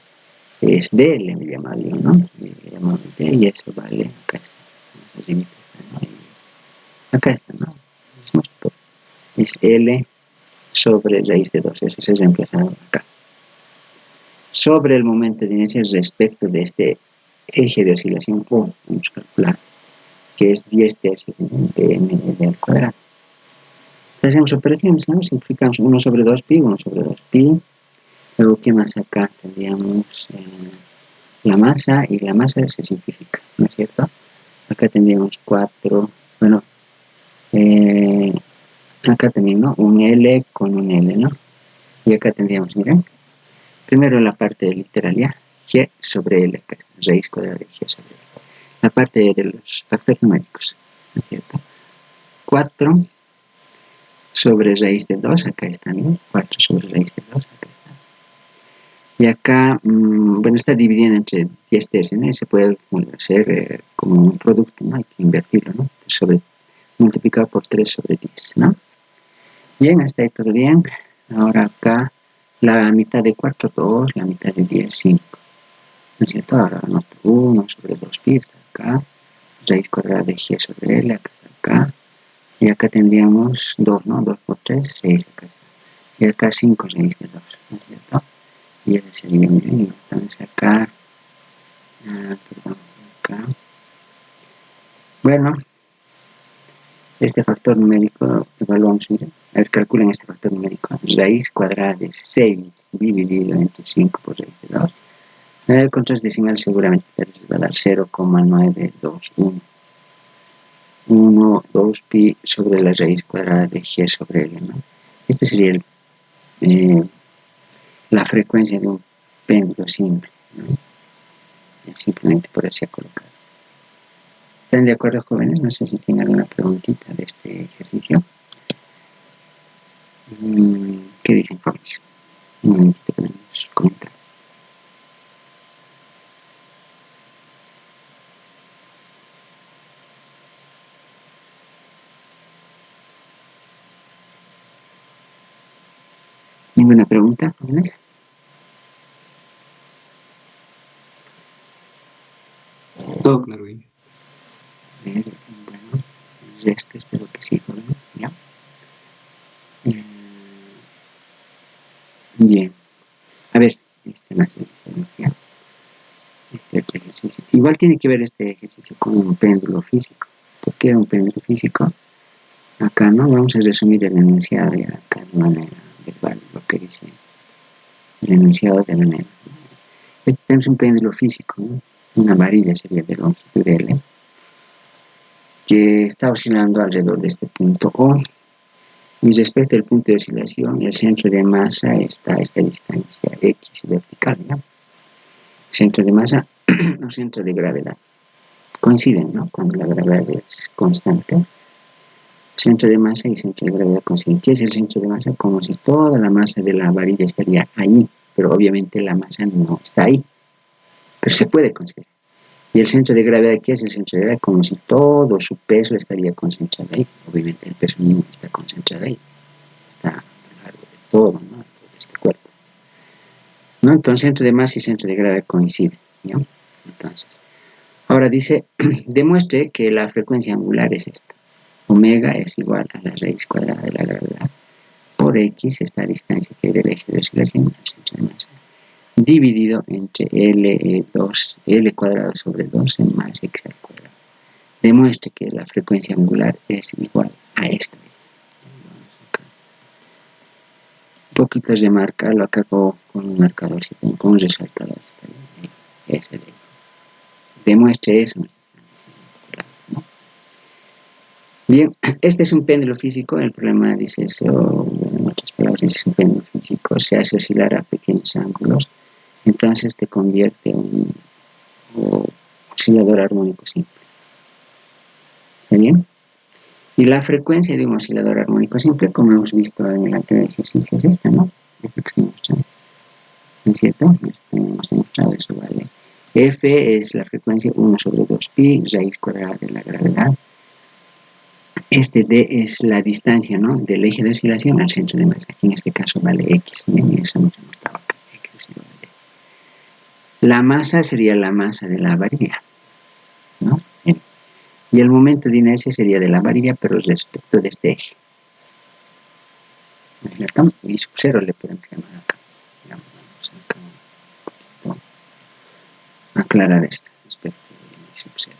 es d, le he llamado yo, ¿no? Le llamamos d y eso vale, acá está. Acá está, ¿no? Es L sobre raíz de 2, eso se ha reemplazado acá. Sobre el momento de inercia respecto de este eje de oscilación O, vamos a calcular, que es 10 tercios de m al cuadrado. Entonces hacemos operaciones, ¿no? Simplificamos 1 sobre 2pi, 1 sobre 2pi, ¿qué más acá? Tendríamos la masa, y la masa se simplifica, ¿no es cierto? Acá tendríamos 4, bueno, acá también, ¿no? Un L con un L, ¿no? Y acá tendríamos, miren, primero la parte literal, ya, G sobre L, acá está, raíz cuadrada de G sobre L. La parte de los factores numéricos, ¿no es cierto? 4 sobre raíz de 2, acá está, ¿no? 4 sobre raíz de 2, acá está. Y acá, bueno, está dividiendo entre 10 tercios, ¿no? Y se puede hacer como un producto, ¿no? Hay que invertirlo, ¿no? Multiplicado por 3 sobre 10, ¿no? Bien, hasta ahí todo bien. Ahora acá, la mitad de 4, 2, la mitad de 10, 5. ¿No es cierto? Ahora anoto 1 sobre 2pi, está acá. Raíz cuadrada de G sobre L, acá está acá. Y acá tendríamos 2, ¿no? 2 por 3, 6, acá está. Y acá 5 raíz de 2, ¿no es cierto? Y ese sería, miren, entonces acá, perdón, acá. Bueno, este factor numérico, evaluamos, miren. A ver, calculen este factor numérico. Raíz cuadrada de 6 dividido entre 5 por raíz de 2. Con tres decimales seguramente les va a dar 0,921. 1, 2 pi sobre la raíz cuadrada de G sobre L, ¿no? Este sería la frecuencia de un péndulo simple, ¿no? Simplemente por así colocar. ¿Están de acuerdo, jóvenes? No sé si tienen alguna preguntita de este ejercicio. ¿Qué dicen, jóvenes? Un momentito podemos comentar. ¿Ninguna pregunta, jóvenes? Todo claro, bien. Bueno, el resto espero que sí, jóvenes, ¿ya? Bien. A ver, más ya. Este otro ejercicio. Igual tiene que ver este ejercicio con un péndulo físico. ¿Por qué un péndulo físico? Acá no vamos a resumir el enunciado ya acá de manera verbal, lo que dice el enunciado de manera. Este tenemos un péndulo físico, ¿no? Una varilla sería de longitud L, que está oscilando alrededor de este punto O. Y respecto al punto de oscilación, el centro de masa está a esta distancia X vertical, ¿no? Centro de masa o centro de gravedad. Coinciden, ¿no? Cuando la gravedad es constante. Centro de masa y centro de gravedad coinciden. ¿Qué es el centro de masa? Como si toda la masa de la varilla estaría ahí, pero obviamente la masa no está ahí, pero se puede considerar. Y el centro de gravedad, ¿qué es el centro de gravedad? Como si todo su peso estaría concentrado ahí. Obviamente el peso no está concentrado ahí, está a lo largo de todo, ¿no? Todo este cuerpo, ¿no? Entonces centro de masa y centro de gravedad coinciden, ¿no? Entonces, ahora dice, demuestre que la frecuencia angular es esta. Omega es igual a la raíz cuadrada de la gravedad por X, esta distancia que hay del eje de oscilación al centro de masa, dividido entre L cuadrado sobre 2 en más X al cuadrado. Demuestre que la frecuencia angular es igual a esta. Un poquito de marca, lo acabo con un marcador, con un resaltador. Ese de demuestre eso. Bien, este es un péndulo físico, el problema dice eso, en otras palabras, es un péndulo físico, se hace oscilar a pequeños ángulos, entonces te convierte en un oscilador armónico simple. ¿Está bien? Y la frecuencia de un oscilador armónico simple, como hemos visto en el anterior ejercicio, es esta, ¿no? Esta que estoy mostrando. ¿No es cierto? Hemos demostrado eso, ¿vale? F es la frecuencia 1 sobre 2pi, raíz cuadrada de la gravedad. Este D es la distancia, ¿no? Del eje de oscilación al centro de masa. Aquí en este caso vale X. Y eso nos hemos dado acá. X es igual a D. La masa sería la masa de la varilla, ¿no? Y el momento de inercia sería de la varilla, pero respecto de este eje. ¿No es cierto? Y sub 0 le podemos llamar acá. Vamos acá un poquito aclarar esto respecto de sub 0.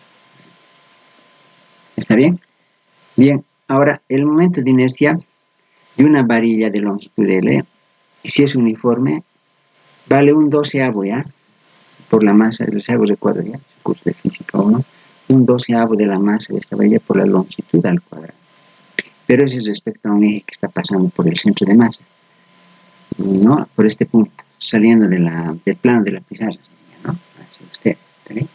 ¿Está bien? Bien, ahora el momento de inercia de una varilla de longitud L, si es uniforme, vale un doceavo, ¿ya? Por la masa, les hago recuerdo ya, su curso de física 1, un doceavo de la masa de esta varilla por la longitud al cuadrado. Pero eso es respecto a un eje que está pasando por el centro de masa, ¿no? Por este punto, saliendo del plano de la pizarra, ¿no? Así usted, ¿está bien?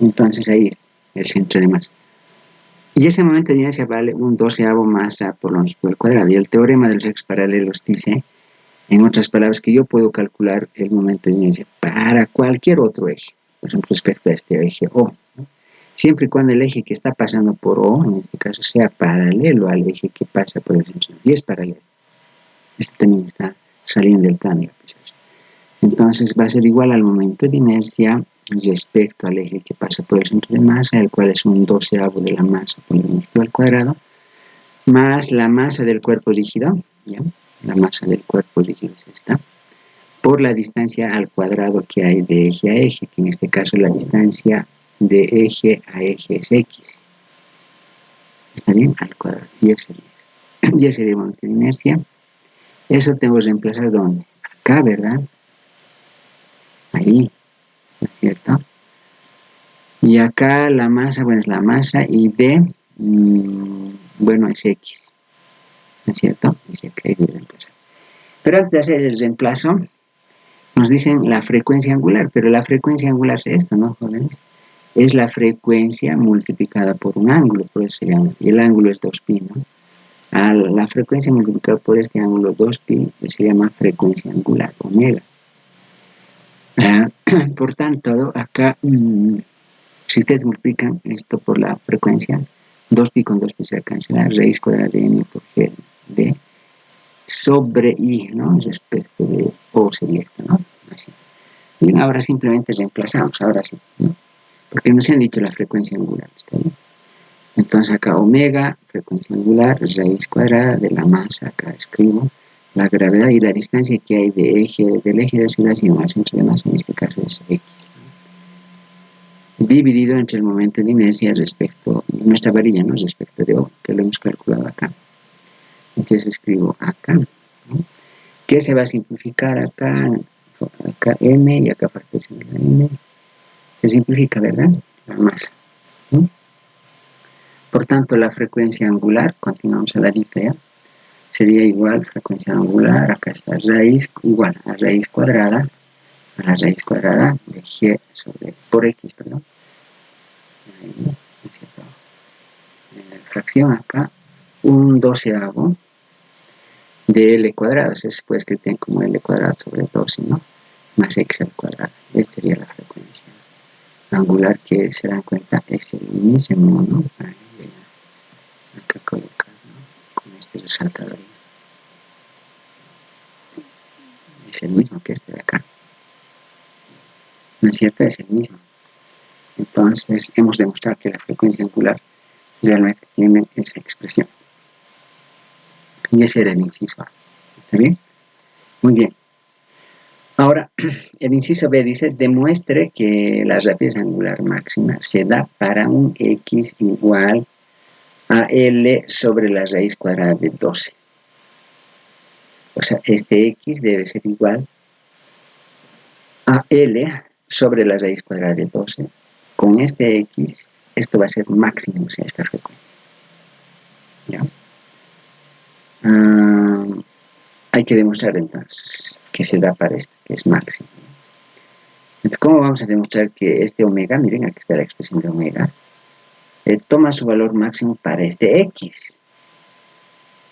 Entonces ahí está el centro de masa. Y ese momento de inercia vale un doceavo masa por longitud al cuadrado. Y el teorema de los ejes paralelos dice, en otras palabras, que yo puedo calcular el momento de inercia para cualquier otro eje, por ejemplo, respecto a este eje O, ¿no? Siempre y cuando el eje que está pasando por O, en este caso, sea paralelo al eje que pasa por el centro. Y es paralelo. Este también está saliendo del plano de la pizarra. Entonces va a ser igual al momento de inercia respecto al eje que pasa por el centro de masa, el cual es un doceavo de la masa por la longitud al cuadrado, más la masa del cuerpo rígido, ¿ya? La masa del cuerpo rígido es esta, por la distancia al cuadrado que hay de eje a eje, que en este caso la distancia de eje a eje es x. ¿Está bien? Al cuadrado. Y ese sería el momento de inercia. Eso tengo que reemplazar ¿dónde? Acá, ¿verdad? Ahí, ¿no es cierto? Y acá la masa, bueno, es la masa y d, bueno, es x, ¿no es cierto? Dice que hay que reemplazar. Pero antes de hacer el reemplazo, nos dicen la frecuencia angular, pero la frecuencia angular es esto, ¿no, jóvenes? Es la frecuencia multiplicada por un ángulo, por eso se llama, y el ángulo es 2pi, ¿no? La frecuencia multiplicada por este ángulo 2pi se llama frecuencia angular, omega. Por tanto, acá, si ustedes multiplican esto por la frecuencia, 2pi con 2pi se va a cancelar, raíz cuadrada de m por g de sobre i, ¿no? Respecto de o sería esto, ¿no? Así. Bien, ahora simplemente reemplazamos, ahora sí, ¿no? Porque nos han dicho la frecuencia angular, ¿está bien? Entonces acá omega, frecuencia angular, raíz cuadrada de la masa, acá escribo la gravedad y la distancia que hay del eje de oscilación al centro de masa, en este caso es x, ¿no? Dividido entre el momento de inercia respecto, nuestra varilla, ¿no? Respecto de O, que lo hemos calculado acá. Entonces escribo acá, ¿no? ¿Qué se va a simplificar acá? Acá m y acá factorización de la m. Se simplifica, ¿verdad? La masa, ¿no? Por tanto, la frecuencia angular, continuamos a la dita ya, sería igual frecuencia angular, acá está raíz, igual a raíz cuadrada, de g por x, perdón. Ahí, ¿cierto? Fracción acá, un doceavo de L cuadrado, se puede escribir como L cuadrado sobre 12, ¿no? Más x al cuadrado. Esta sería la frecuencia angular que se dan cuenta es el mismo, ¿no? Ahí, acá colocado, ¿no? Con este resaltador. Es el mismo que este de acá. ¿No es cierto? Es el mismo. Entonces, hemos demostrado que la frecuencia angular realmente tiene esa expresión. Y ese era el inciso A. ¿Está bien? Muy bien. Ahora, el inciso B dice, demuestre que la rapidez angular máxima se da para un x igual a L sobre la raíz cuadrada de 12. O sea, este x debe ser igual a L sobre la raíz cuadrada de 12. Con este x, esto va a ser máximo, o sea, esta frecuencia. ¿Ya? Hay que demostrar entonces que se da para esto, que es máximo. Entonces, ¿cómo vamos a demostrar que este omega, miren, aquí está la expresión de omega, toma su valor máximo para este x?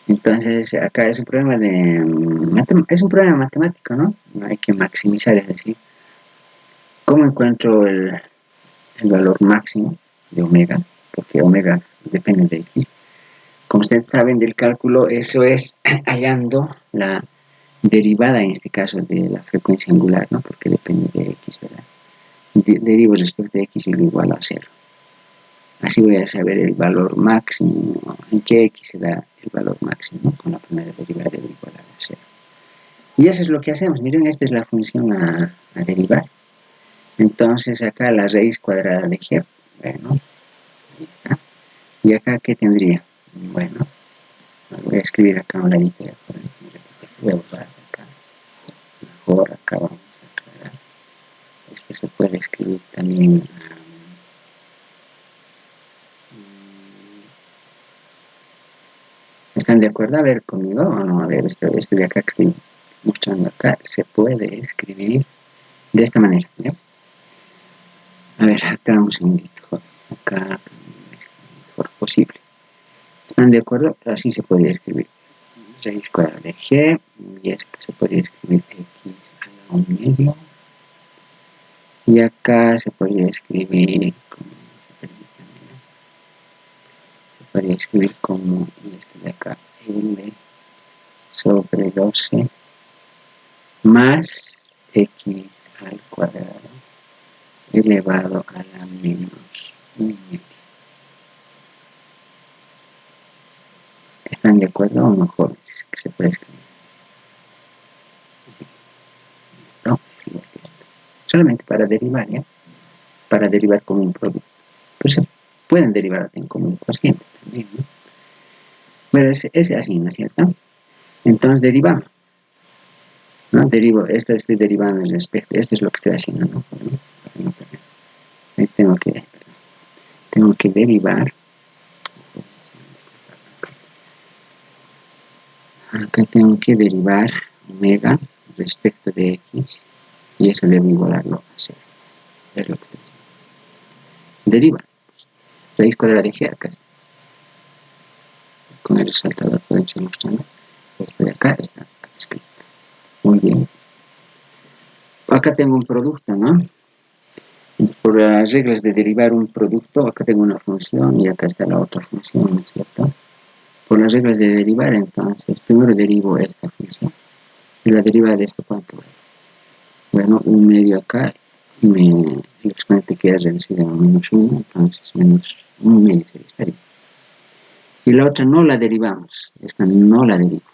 Entonces, acá es un problema matemático, ¿no? Hay que maximizar, es decir, ¿cómo encuentro el valor máximo de omega? Porque omega depende de x. Como ustedes saben del cálculo, eso es hallando la derivada, en este caso, de la frecuencia angular, ¿no? Porque depende de x, ¿verdad? Derivo respecto de x y lo igual a 0. Así voy a saber el valor máximo, en qué x se da el valor máximo, con la primera derivada debe igualar a 0. Y eso es lo que hacemos. Miren, esta es la función a derivar. Entonces acá la raíz cuadrada de g, bueno, ahí está. Y acá, ¿qué tendría? Bueno, voy a escribir acá una lista. Voy a borrar acá. mejor acá vamos a aclarar. Este se puede escribir también ¿están de acuerdo? A ver, conmigo o no. A ver, esto de acá que estoy mostrando acá se puede escribir de esta manera, ¿ya? A ver, acá un segundito, acá es lo mejor posible. ¿Están de acuerdo? Así se puede escribir raíz cuadrada de g, y esto se puede escribir x a la 1/2, y acá se podría escribir como, se podría escribir como este de acá, l sobre 12 más x al cuadrado elevado a la menos 1/2. ¿Están de acuerdo o no, jóvenes? Que se puede escribir así. Listo, así es esto. Solamente para derivar, ¿ya? Para derivar como un producto. Pero se pueden derivar como un cociente también, ¿no? Bueno, es así, ¿no es cierto? Entonces derivamos, ¿no? Derivo, esto estoy derivando respecto, esto es lo que estoy haciendo, ¿no? Para no perder. Tengo que derivar. Acá tengo que derivar omega respecto de x, y eso debo igualarlo a 0. Es lo que estoy haciendo. Deriva. Raíz cuadrada de g acá está. Con el resaltador podemos ir mostrando. Esto de acá está escrito. Muy bien. Acá tengo un producto, ¿no? Por las reglas de derivar un producto, acá tengo una función y acá está la otra función, ¿no es cierto? Por las reglas de derivar, entonces, primero derivo esta función. Y la derivada de esto, ¿cuánto? Bueno, 1/2 acá, y el exponente queda reducido a -1, entonces menos 1/2 sería esta derivada. Y la otra no la derivamos, esta no la derivo.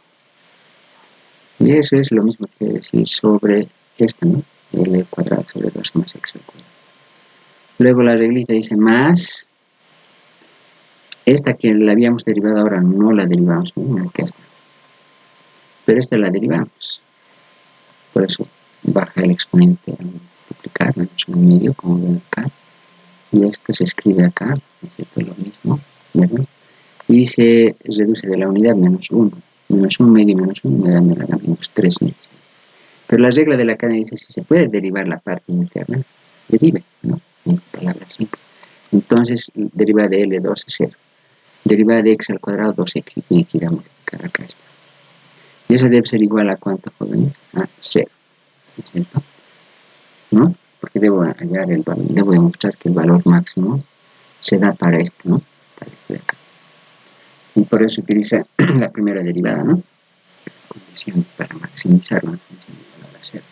Y eso es lo mismo que decir sobre esta, ¿no? L cuadrado sobre 2 más x al cuadrado. Luego la reglita dice más, esta que la habíamos derivado ahora no la derivamos, ¿no? Aquí está. Pero esta la derivamos. Por eso baja el exponente a multiplicar, menos 1/2, como ven acá. Y esto se escribe acá, ¿no es cierto? Lo mismo, ¿verdad? Y se reduce de la unidad menos 1. Menos 1/2 menos 1 me da menos 3/2. Pero la regla de la cadena dice si se puede derivar la parte interna, derive, ¿no? En palabras simples. Entonces, derivada de L2 es 0. Derivada de x al cuadrado 2x, y tiene que ir a multiplicar, acá está. Y eso debe ser igual a ¿cuánto, jóvenes? A 0, ¿no es cierto? ¿No? Porque debo hallar el valor, debo demostrar que el valor máximo se da para esto, ¿no? Para esto de acá. Y por eso utiliza la primera derivada, ¿no? Condición para maximizar una función igual a 0.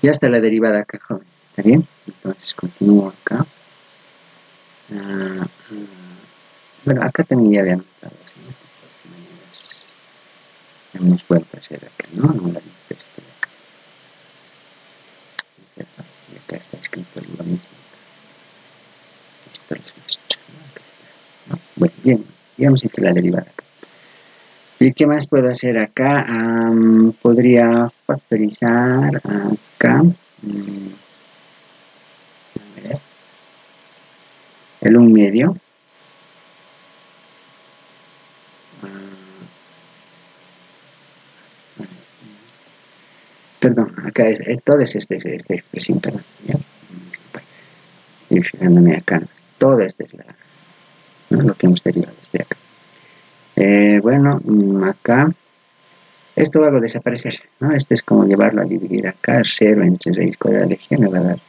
Ya está la derivada acá, jóvenes. ¿Está bien? Entonces continúo acá. Bueno, acá también ya había notado así, ¿no? Entonces, hemos vuelto a hacer acá, ¿no? No la esto de acá. ¿Cierto? Y acá está escrito lo mismo. Esto les muestra, ¿no? Acá está, ¿no? Bueno, bien, ya hemos hecho la derivada acá. ¿Y qué más puedo hacer acá? Podría factorizar acá. A ver, el 1/2. Perdón, acá todo es esta expresión, perdón. ¿Ya? Estoy fijándome acá. Todo esto es ¿no? Lo que hemos derivado desde acá. Bueno, acá. Esto lo hago desaparecer, ¿no? Esto es como llevarlo a dividir acá. 0 entre raíz cuadrada de g me va a dar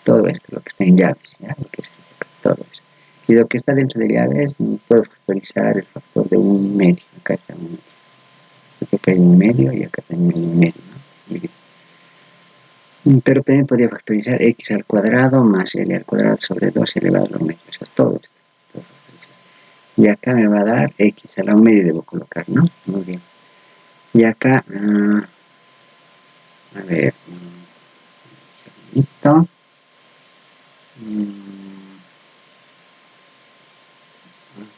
todo esto, lo que está en llaves, ¿ya? Lo que es acá, todo eso. Y lo que está dentro de llaves, puedo factorizar el factor de 1/2. Acá está 1/2. Acá hay 1/2 y acá también hay 1/2, ¿no? Pero también podría factorizar x al cuadrado más l al cuadrado sobre 2 elevado a la 1/2. O sea, todo esto puedo factorizar. Y acá me va a dar x a la 1/2 debo colocar, ¿no? Muy bien. Y acá, a ver, un segundito.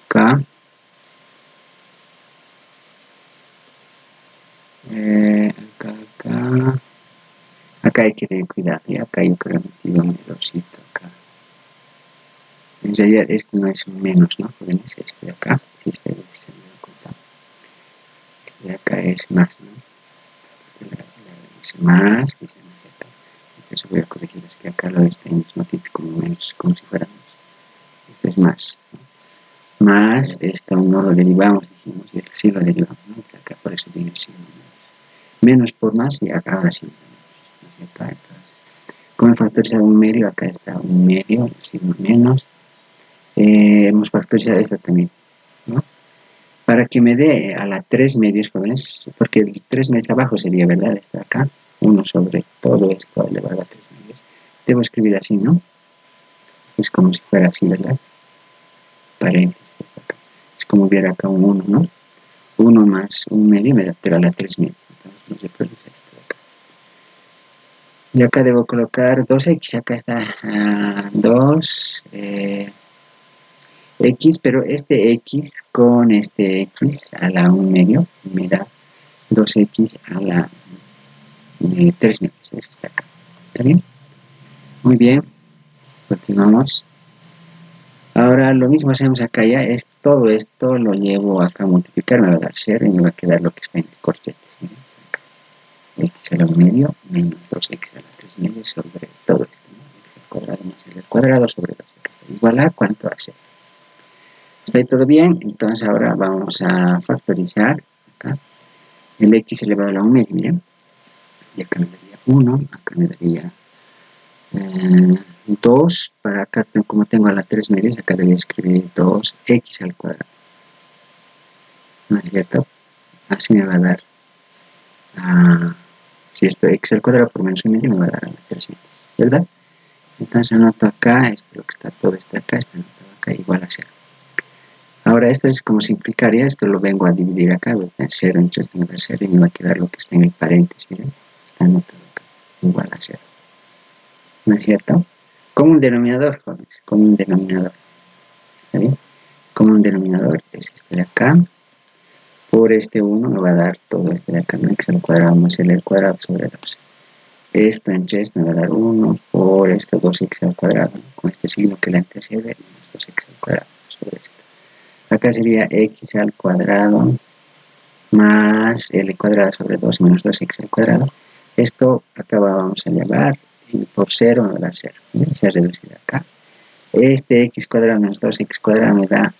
Acá. Acá. Acá hay que tener cuidado, y acá yo creo que he metido un errorcito acá. En realidad este no es un menos, ¿no? Jóvenes, este de acá, si este se me da cuenta. Este de acá es más, ¿no? Dice más, dice no es cierto. Entonces voy a corregir, es que acá lo está en los notitas como menos, como si fuera menos. Este es más, ¿no? Más, esto no lo derivamos, dijimos, y este sí lo derivamos, ¿no? Acá por eso viene siendo menos por más, y acá ahora sí, ¿no es cierto? Entonces, como he factorizado un medio, acá está un medio, signo menos. Hemos factorizado esta también, ¿no? Para que me dé a la 3 medios, jóvenes, porque el 3 medios abajo sería, ¿verdad? Está acá, 1 sobre todo esto elevado a 3 medios. Debo escribir así, ¿no? Es como si fuera así, ¿verdad? Paréntesis, está acá. Es como hubiera acá un 1, ¿no? 1 más un medio me da, pero a la 3 medios. Entonces no se produce esto de acá. Y acá debo colocar 2x, acá está 2, x, pero este x con este x a la 1 medio me da 2x a la 3 medios. Eso está acá. ¿Está bien? Muy bien. Continuamos. Ahora lo mismo hacemos acá ya. Todo esto lo llevo acá a multiplicar. Me va a dar 0 y me va a quedar lo que está en el corchete. ¿Sí? X a la 1 medio menos 2x a la 3 medio sobre todo esto, ¿no? X al cuadrado más L al cuadrado sobre 2x igual a ¿cuánto hace? ¿Está ahí todo bien? Entonces ahora vamos a factorizar acá el x elevado a la 1 medio, miren. Y acá me daría 1, acá me daría 2, para acá como tengo a la 3 medios, acá debería escribir 2x al cuadrado. ¿No es cierto? Así me va a dar, si esto x al cuadrado por menos 1 medio me va a dar a la 3 medios, ¿verdad? Entonces anoto acá, lo que está todo está acá, está anotado acá, igual a 0. Ahora esto es como simplificaría, esto lo vengo a dividir acá, voy a tener 0 entre esto me da 0 y me va a quedar lo que está en el paréntesis, miren, está anotado acá, igual a 0. ¿No es cierto? Como un denominador, jóvenes, como un denominador. ¿Está bien? Como un denominador es este de acá, por este 1 me va a dar todo este de acá, ¿no? X al cuadrado más L al cuadrado sobre 12. Esto entre esto me va a dar 1 por esto 2x al cuadrado, ¿no? Con este signo que le antecede, menos 2x al cuadrado sobre esto. Acá sería x al cuadrado más L cuadrado sobre 2 menos 2x al cuadrado. Esto acá vamos a llevar por 0 me va a dar 0. Se ha reducido acá. Este x cuadrado menos 2x cuadrado me da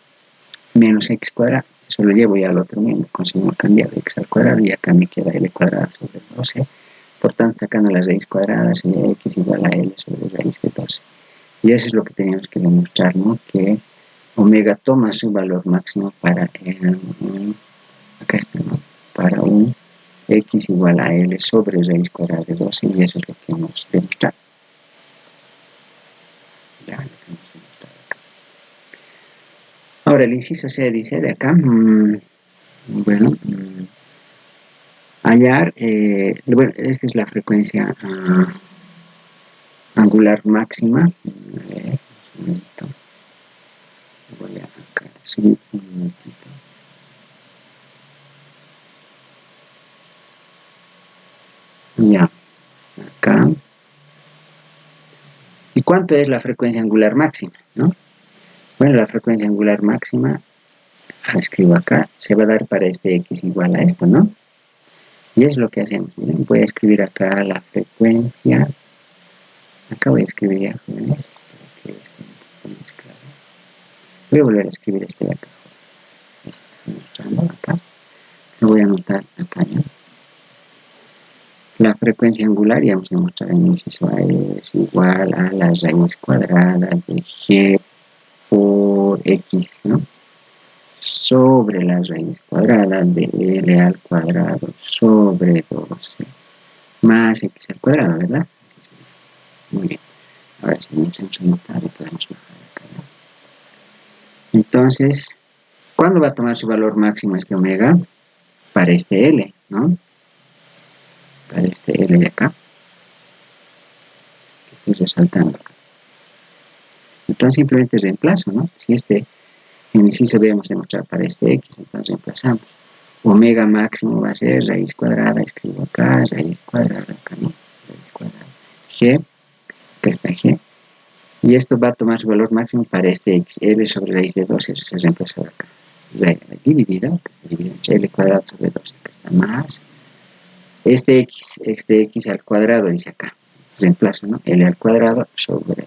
menos x cuadrado. Eso lo llevo ya al otro miembro. Conseguimos cambiar de x al cuadrado y acá me queda L cuadrado sobre 12. Por tanto, sacando la raíz cuadrada sería x igual a L sobre raíz de 12. Y eso es lo que teníamos que demostrar, ¿no? Que omega toma su valor máximo para acá está, ¿no? Para un x igual a L sobre raíz cuadrada de 12 y eso es lo que hemos demostrado. Ya, lo que hemos demostrado acá. Ahora el inciso C dice de acá, bueno, hallar, bueno, esta es la frecuencia angular máxima. A ver, un momentito. Voy a acá subir un momentito. Ya, acá. ¿Y cuánto es la frecuencia angular máxima? ¿No? Bueno, la frecuencia angular máxima, escribo acá, se va a dar para este x igual a esto, ¿no? Y es lo que hacemos. Miren, voy a escribir acá la frecuencia. Acá voy a escribir ya, jóvenes, para que esté un poquito más claro. Voy a volver a escribir este de acá. Este que estoy mostrando acá. Lo voy a anotar acá ya. La frecuencia angular, ya hemos demostrado en el inciso A, es igual a la raíz cuadrada de g por x, ¿no? Sobre la raíz cuadrada de L al cuadrado sobre 12 más x al cuadrado, ¿verdad? Muy bien. Ahora sí, nos hemos anotado y podemos bajar acá, ¿no? Entonces, ¿cuándo va a tomar su valor máximo este omega? Para este L, ¿no? Para este L de acá, que estoy resaltando acá. Entonces simplemente reemplazo, ¿no? Si este en inciso debemos demostrar para este x, entonces reemplazamos. Omega máximo va a ser raíz cuadrada, escribo acá, raíz cuadrada acá, ¿no? raíz cuadrada, G, acá está G, y esto va a tomar su valor máximo para este x, L sobre raíz de 12, eso se reemplaza acá, dividido entre L cuadrado sobre 12, acá está más, este x al cuadrado, dice acá, reemplazo, ¿no? L al cuadrado sobre,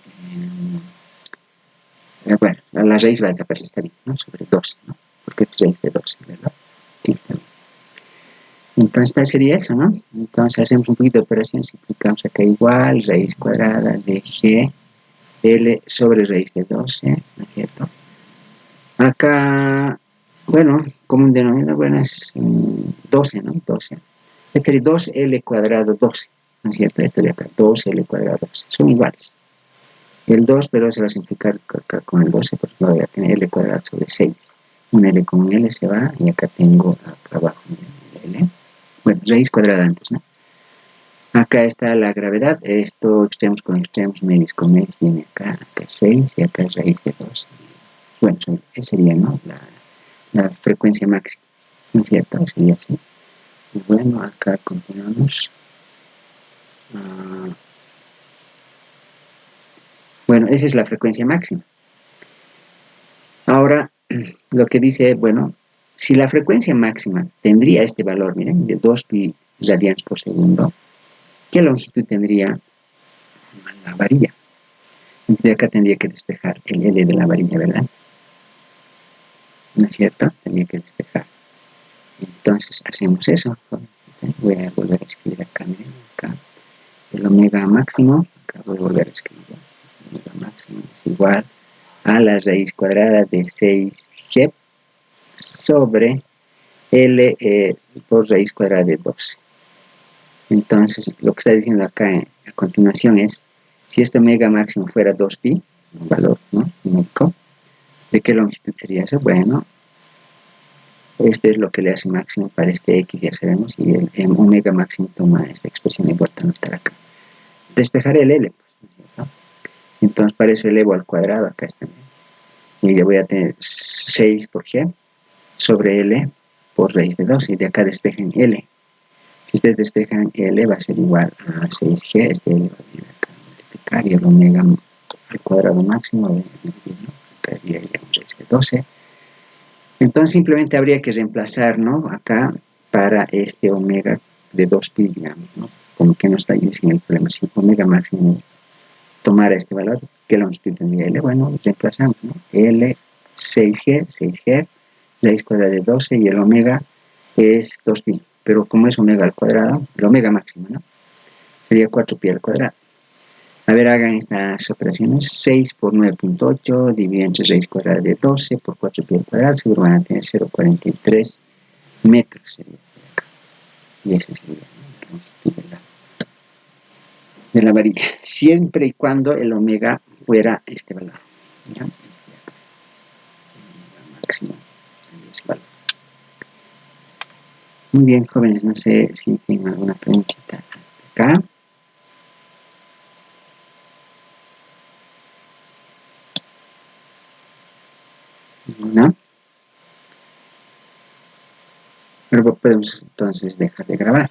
bueno, la raíz va a desaparecer, está bien, ¿no? Sobre 12, ¿no? Porque es raíz de 12, ¿verdad? Sí, está bien. Entonces, tal sería eso, ¿no? Entonces, hacemos un poquito de operación, simplificamos acá igual, raíz cuadrada de G, L sobre raíz de 12, ¿no es cierto? Acá, bueno, como un denominador, bueno, es 12, ¿no? 12. Este es 2L cuadrado 12, ¿no es cierto? Este de acá, 2L cuadrado 12, son iguales. El 2, pero se va a simplificar acá con el 12, porque voy a tener L cuadrado sobre 6. Un L con un L se va, y acá tengo, acá abajo, L. Bueno, raíz cuadrada antes, ¿no? Acá está la gravedad, esto extremos con extremos, medios con medios, viene acá, acá 6, y acá es raíz de 12. Bueno, esa sería, ¿no? La frecuencia máxima, ¿no es cierto? Sería así. Y bueno, acá continuamos. Bueno, esa es la frecuencia máxima. Ahora, lo que dice, bueno, si la frecuencia máxima tendría este valor, miren, de 2 pi radianes por segundo, ¿qué longitud tendría la varilla? Entonces acá tendría que despejar el L de la varilla, ¿verdad? ¿No es cierto? Tendría que despejar. Entonces hacemos eso. Voy a volver a escribir acá, miren, acá. El omega máximo, acá voy a volver a escribir. El omega máximo es igual a la raíz cuadrada de 6G sobre L por raíz cuadrada de 12. Entonces, lo que está diciendo acá a continuación es, si este omega máximo fuera 2pi, un valor, ¿no?, numérico, ¿de qué longitud sería eso? Bueno, este es lo que le hace máximo para este x, ya sabemos, y el omega máximo toma esta expresión y vuelta a anotar acá. Despejaré el L, pues, ¿no? Entonces, para eso elevo al cuadrado, acá está. Y ya voy a tener 6 por G sobre L por raíz de 2, y de acá despejen L. Si ustedes despejan L va a ser igual a 6G, este L va a venir acá a multiplicar, y el omega al cuadrado máximo, acá diría raíz de 12. Entonces simplemente habría que reemplazar, ¿no?, acá para este omega de 2pi, digamos, ¿no? Como que no está ahí en el problema. Si omega máximo tomara este valor, ¿qué longitud tendría L? Bueno, reemplazamos, ¿no? L 6G, raíz cuadrada de 12, y el omega es 2pi. Pero como es omega al cuadrado, el omega máximo, ¿no?, sería 4pi al cuadrado. A ver, hagan estas operaciones. 6 por 9.8 dividido entre raíz cuadrada de 12 por 4pi al cuadrado, seguro van a tener 0,43 metros. Sería esto de acá. Y esa sería, ¿no?, la longitud de la varilla, siempre y cuando el omega fuera este valor, ¿ya? Este de acá, el omega máximo, ese valor. Muy bien, jóvenes, no sé si tienen alguna preguntita hasta acá. ¿No? Pero podemos entonces dejar de grabar.